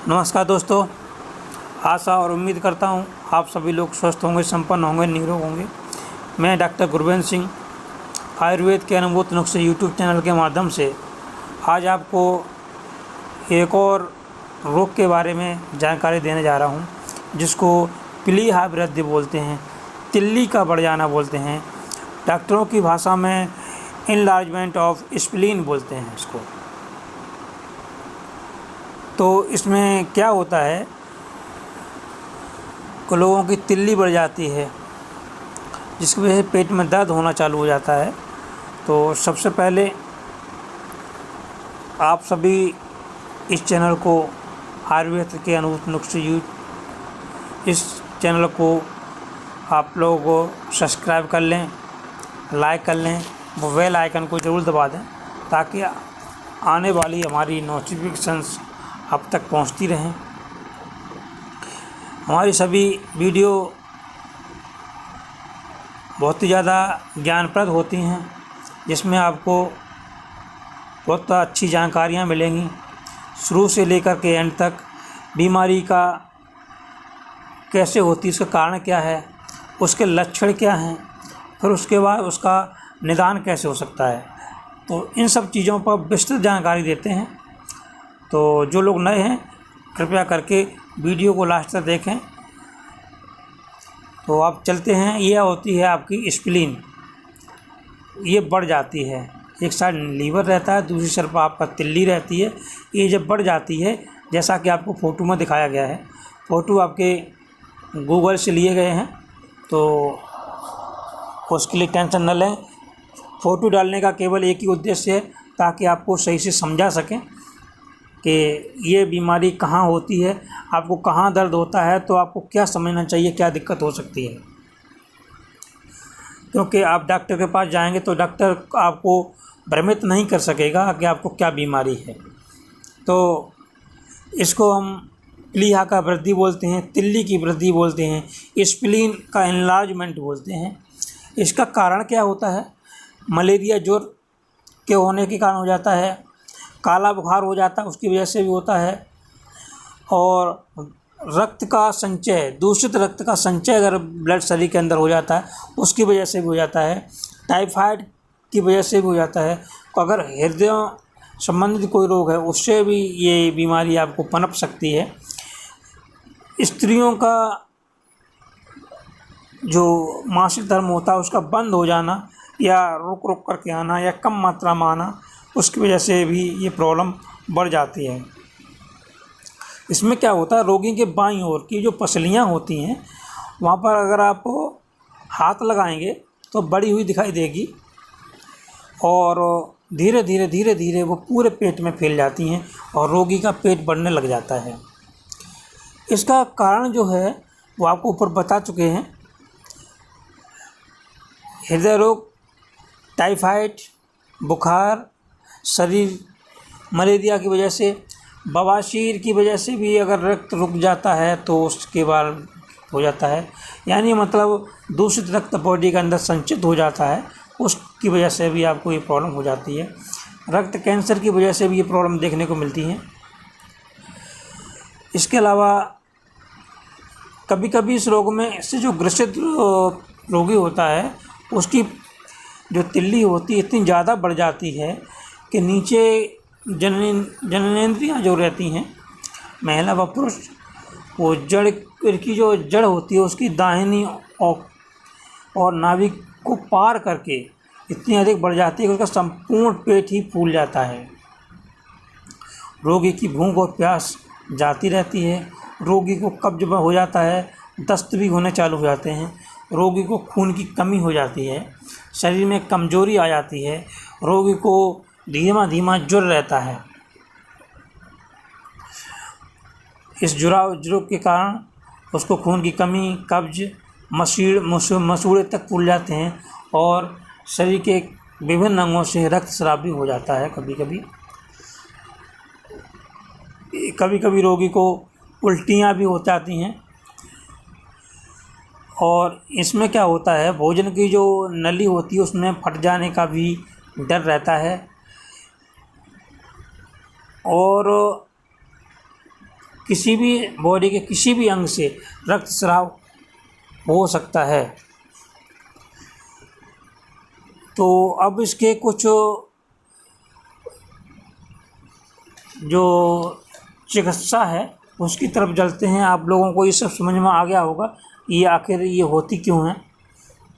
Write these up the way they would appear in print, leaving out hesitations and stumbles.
नमस्कार दोस्तों, आशा और उम्मीद करता हूँ आप सभी लोग स्वस्थ होंगे, संपन्न होंगे, निरोग होंगे। मैं डॉक्टर गुरबेंद्र सिंह आयुर्वेद के अनुभूत नुस्खे यूट्यूब चैनल के माध्यम से आज आपको एक और रोग के बारे में जानकारी देने जा रहा हूँ, जिसको प्लीहा वृद्धि बोलते हैं, तिल्ली का बढ़ जाना बोलते हैं। डॉक्टरों की भाषा में इनलार्जमेंट ऑफ स्प्लीन बोलते हैं इसको। तो इसमें क्या होता है कि लोगों की तिल्ली बढ़ जाती है, जिसकी वजह से पेट में दर्द होना चालू हो जाता है। तो सबसे पहले आप सभी इस चैनल को आयुर्वेद के अनुभूत नुस्खे इस चैनल को आप लोगों को सब्सक्राइब कर लें, लाइक कर लें, वो बेल आइकन को ज़रूर दबा दें ताकि आने वाली हमारी नोटिफिकेशंस आप तक पहुंचती रहें। हमारी सभी वीडियो बहुत ही ज़्यादा ज्ञानप्रद होती हैं, जिसमें आपको बहुत अच्छी जानकारियाँ मिलेंगी शुरू से लेकर के एंड तक। बीमारी का कैसे होती है, उसका कारण क्या है, उसके लक्षण क्या हैं, फिर उसके बाद उसका निदान कैसे हो सकता है, तो इन सब चीज़ों पर विस्तृत जानकारी देते हैं। तो जो लोग नए हैं कृपया करके वीडियो को लास्ट तक देखें। तो आप चलते हैं। यह होती है आपकी स्प्लीन, ये बढ़ जाती है। एक साइड लीवर रहता है, दूसरी साइड पर आपका तिल्ली रहती है। ये जब बढ़ जाती है, जैसा कि आपको फ़ोटो में दिखाया गया है, फ़ोटो आपके गूगल से लिए गए हैं, तो उसके लिए टेंशन न लें। फ़ोटो डालने का केवल एक ही उद्देश्य है ताकि आपको सही से समझा सकें कि ये बीमारी कहाँ होती है, आपको कहाँ दर्द होता है, तो आपको क्या समझना चाहिए, क्या दिक्कत हो सकती है। क्योंकि आप डॉक्टर के पास जाएंगे तो डॉक्टर आपको भ्रमित नहीं कर सकेगा कि आपको क्या बीमारी है। तो इसको हम प्लीहा का वृद्धि बोलते हैं, तिल्ली की वृद्धि बोलते हैं, स्प्लीन का एनलार्जमेंट बोलते हैं। इसका कारण क्या होता है? मलेरिया ज्वर के होने के कारण हो जाता है, काला बुखार हो जाता है उसकी वजह से भी होता है, और रक्त का संचय, दूषित रक्त का संचय अगर ब्लड शरीर के अंदर हो जाता है उसकी वजह से भी हो जाता है, टाइफाइड की वजह से भी हो जाता है। तो अगर हृदय संबंधित कोई रोग है उससे भी ये बीमारी आपको पनप सकती है। स्त्रियों का जो मासिक धर्म होता है उसका बंद हो जाना या रुक रुक करके आना या कम मात्रा में आना, उसकी वजह से भी ये प्रॉब्लम बढ़ जाती है। इसमें क्या होता है, रोगी के बाईं ओर की जो पसलियाँ होती हैं वहाँ पर अगर आप हाथ लगाएंगे तो बड़ी हुई दिखाई देगी, और धीरे धीरे वो पूरे पेट में फैल जाती हैं और रोगी का पेट बढ़ने लग जाता है। इसका कारण जो है वो आपको ऊपर बता चुके हैं। हृदय रोग, टाइफाइड, बुखार, शरीर, मलेरिया की वजह से, बवासीर की वजह से भी अगर रक्त रुक जाता है तो उसके बाद हो जाता है, यानी मतलब दूषित रक्त बॉडी के अंदर संचित हो जाता है, उसकी वजह से भी आपको ये प्रॉब्लम हो जाती है। रक्त कैंसर की वजह से भी ये प्रॉब्लम देखने को मिलती है। इसके अलावा कभी कभी इस रोग में से जो ग्रसित रोगी होता है उसकी जो तिल्ली होती है इतनी ज़्यादा बढ़ जाती है कि नीचे जननेंद्रियाँ जो रहती हैं, महिला व पुरुष, वो जड़ की जो जड़ होती है उसकी दाहिनी और नाभिक को पार करके इतनी अधिक बढ़ जाती है कि उसका संपूर्ण पेट ही फूल जाता है। रोगी की भूख और प्यास जाती रहती है, रोगी को कब्ज हो जाता है, दस्त भी होने चालू हो जाते हैं, रोगी को खून की कमी हो जाती है, शरीर में कमजोरी आ जाती है, रोगी को धीमा ज्वर रहता है। इस जुराव के कारण उसको खून की कमी, कब्ज, मसूड़े तक फूल जाते हैं और शरीर के विभिन्न अंगों से रक्तस्राव भी हो जाता है। कभी कभी रोगी को उल्टियाँ भी हो जाती हैं। और इसमें क्या होता है, भोजन की जो नली होती है उसमें फट जाने का भी डर रहता है। और किसी भी बॉडी के किसी भी अंग से रक्तस्राव हो सकता है। तो अब इसके कुछ जो चिकित्सा है उसकी तरफ चलते हैं। आप लोगों को ये सब समझ में आ गया होगा ये आखिर ये होती क्यों है।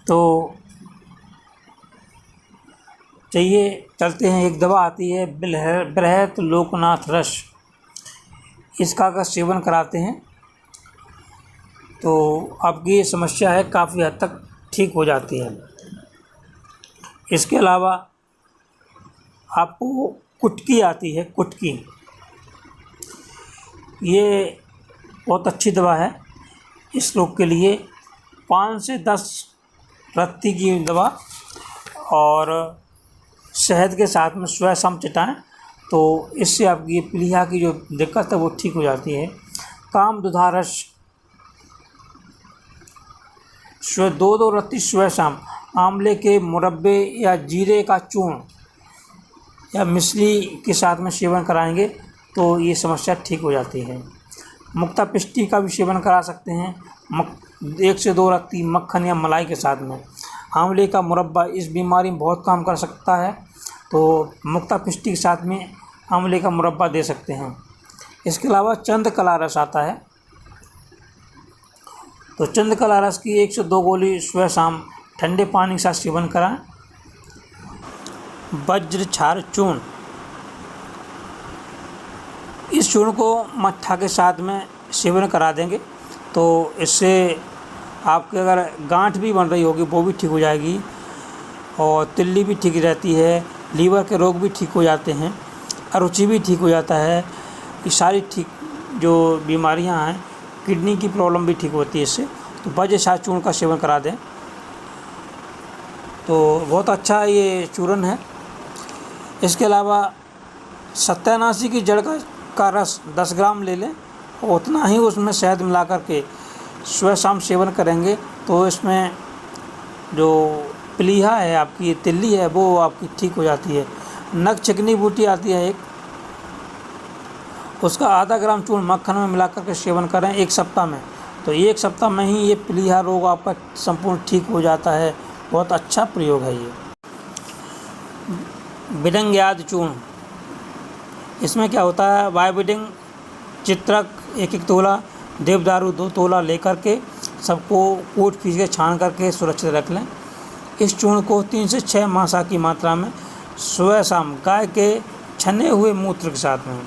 तो चलिए चलते हैं। एक दवा आती है बृहत लोकनाथ रस, इसका अगर सेवन कराते हैं तो आपकी ये समस्या है काफ़ी हद तक ठीक हो जाती है। इसके अलावा आपको कुटकी आती है, कुटकी, ये बहुत अच्छी दवा है इस रोग के लिए। 5 से 10 रत्ती की दवा और शहद के साथ में सुबह शाम चटाएँ तो इससे आपकी ये पीलिया की जो दिक्कत है वो ठीक हो जाती है। कामदुधा रस 2 रत्ती सुबह शाम आंवले के मुरब्बे या जीरे का चूर्ण या मिश्री के साथ में सेवन कराएंगे तो ये समस्या ठीक हो जाती है। मुक्ता पिष्टी का भी सेवन करा सकते हैं 1 से 2 रत्ती मक्खन या मलाई के साथ में। आंवले का मुरब्बा इस बीमारी में बहुत काम कर सकता है, तो मुक्ता पिष्टी के साथ में आंवले का मुरब्बा दे सकते हैं। इसके अलावा चंद्रकला रस आता है, तो चंद्रकला रस की 1 से 2 गोली सुबह शाम ठंडे पानी के साथ सेवन कराएं। वज्रक्षार चूर्ण, इस चूर्ण को मट्ठा के साथ में सेवन करा देंगे तो इससे आपके अगर गांठ भी बन रही होगी वो भी ठीक हो जाएगी और तिल्ली भी ठीक रहती है, लीवर के रोग भी ठीक हो जाते हैं, अरुचि भी ठीक हो जाता है। ये सारी ठीक जो बीमारियां हैं, किडनी की प्रॉब्लम भी ठीक होती है इससे। तो वज्रक्षार चूर्ण का सेवन करा दें तो बहुत अच्छा ये चूर्ण है। इसके अलावा सत्यानाशी की जड़ का रस 10 ग्राम ले लें और उतना ही उसमें शहद मिला कर के सुबह शाम सेवन करेंगे तो इसमें जो प्लीहा है आपकी तिल्ली है वो आपकी ठीक हो जाती है। नक चिकनी बूटी आती है एक, उसका आधा ग्राम चूर्ण मक्खन में मिला करके सेवन करें 1 सप्ताह में, तो 1 सप्ताह में ही ये प्लीहा रोग आपका संपूर्ण ठीक हो जाता है। बहुत अच्छा प्रयोग है ये। बिडंग्याद चूर्ण, इसमें क्या होता है, वायबिडिंग चित्रक 1 तोला, देवदारू 2 तोला लेकर के सबको कूट पीस के छान करके सुरक्षित रख लें। इस चूर्ण को 3 से 6 मासा की मात्रा में सुबह शाम गाय के छने हुए मूत्र के साथ में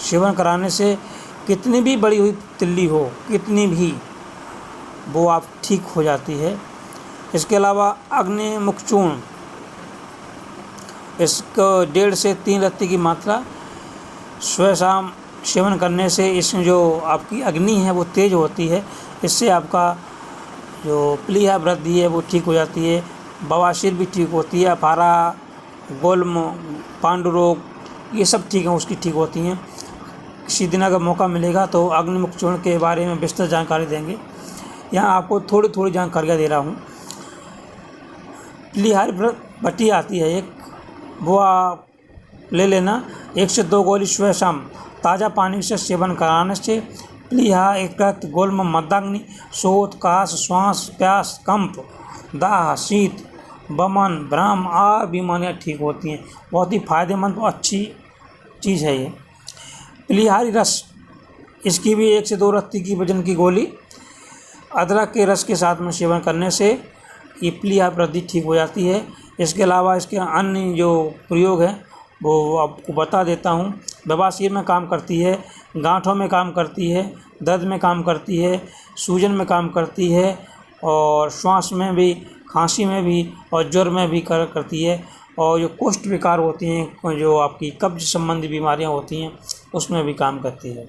सेवन कराने से कितनी भी बड़ी हुई तिल्ली हो, कितनी भी, वो आप ठीक हो जाती है। इसके अलावा अग्निमुख चूर्ण, इसको 1.5 से 3 रत्ती की मात्रा सुबह शाम सेवन करने से इसमें जो आपकी अग्नि है वो तेज होती है, इससे आपका जो प्लीहा वृद्धि है वो ठीक हो जाती है। बवासीर भी ठीक होती है, अफारा, गोल्म, पांडु रोग, ये सब ठीक है उसकी ठीक होती हैं। किसी दिन अगर मौका मिलेगा तो अग्निमुख चूर्ण के बारे में विस्तृत जानकारी देंगे। यहाँ आपको थोड़ी थोड़ी जानकारियाँ दे रहा हूँ। प्लीहारी भट्टी आती है एक, वो आप ले लेना 1 से 2 गोली सुबह शाम ताज़ा पानी से सेवन कराने से प्लीहा, एकरक्त, गोल्म, मद्दाग्नि, शोथ, काश, श्वास, प्यास, कंप, दाह, शीत, बमन, भ्रम और बीमारियाँ ठीक होती हैं। बहुत ही फायदेमंद और अच्छी चीज़ है ये प्लीहारी रस। इसकी भी 1 से 2 रत्ती की वजन की गोली अदरक के रस के साथ में सेवन करने से ये प्लीहा वृद्धि ठीक हो जाती है। इसके अलावा इसके अन्य जो प्रयोग हैं वो आपको बता देता हूँ। बवासीर में काम करती है, गांठों में काम करती है, दर्द में काम करती है, सूजन में काम करती है और श्वास में भी, खांसी में भी और ज्वर में भी करती है। और जो कुष्ठ विकार होती हैं, जो आपकी कब्ज संबंधी बीमारियां होती हैं, उसमें भी काम करती है।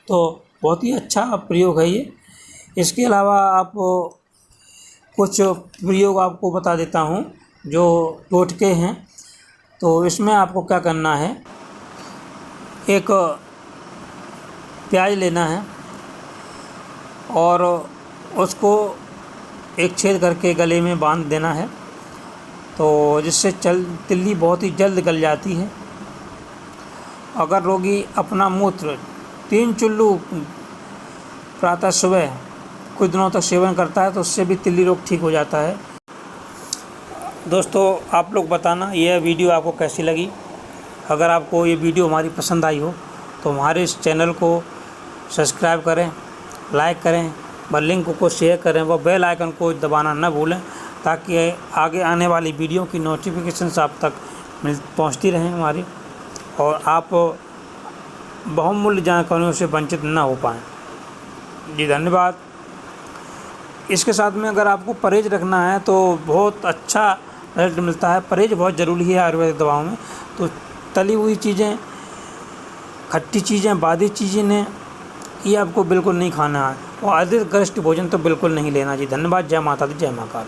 तो बहुत ही अच्छा प्रयोग है ये। इसके अलावा आप कुछ प्रयोग आपको बता देता हूँ जो टोटके हैं। तो इसमें आपको क्या करना है, एक प्याज लेना है और उसको एक छेद करके गले में बांध देना है, तो जिससे तिल्ली बहुत ही जल्द गल जाती है। अगर रोगी अपना मूत्र 3 चुल्लू प्रातः सुबह कुछ दिनों तक सेवन करता है तो उससे भी तिल्ली रोग ठीक हो जाता है। दोस्तों आप लोग बताना यह वीडियो आपको कैसी लगी। अगर आपको ये वीडियो हमारी पसंद आई हो तो हमारे इस चैनल को सब्सक्राइब करें, लाइक करें, व लिंक को शेयर करें, व बेल आइकन को दबाना न भूलें ताकि आगे आने वाली वीडियो की नोटिफिकेशंस आप तक पहुंचती रहें हमारी, और आप बहुमूल्य जानकारियों से वंचित न हो पाएँ। जी धन्यवाद। इसके साथ में अगर आपको परहेज रखना है तो बहुत अच्छा रिजल्ट मिलता है। परहेज बहुत ज़रूरी है आयुर्वेदिक दवाओं में। तो तली हुई चीज़ें, खट्टी चीज़ें, बादी चीज़ें ने ये आपको बिल्कुल नहीं खाना है, और अधिक गरिष्ठ भोजन तो बिल्कुल नहीं लेना जी। धन्यवाद। जय माता दी, जय महाकाल।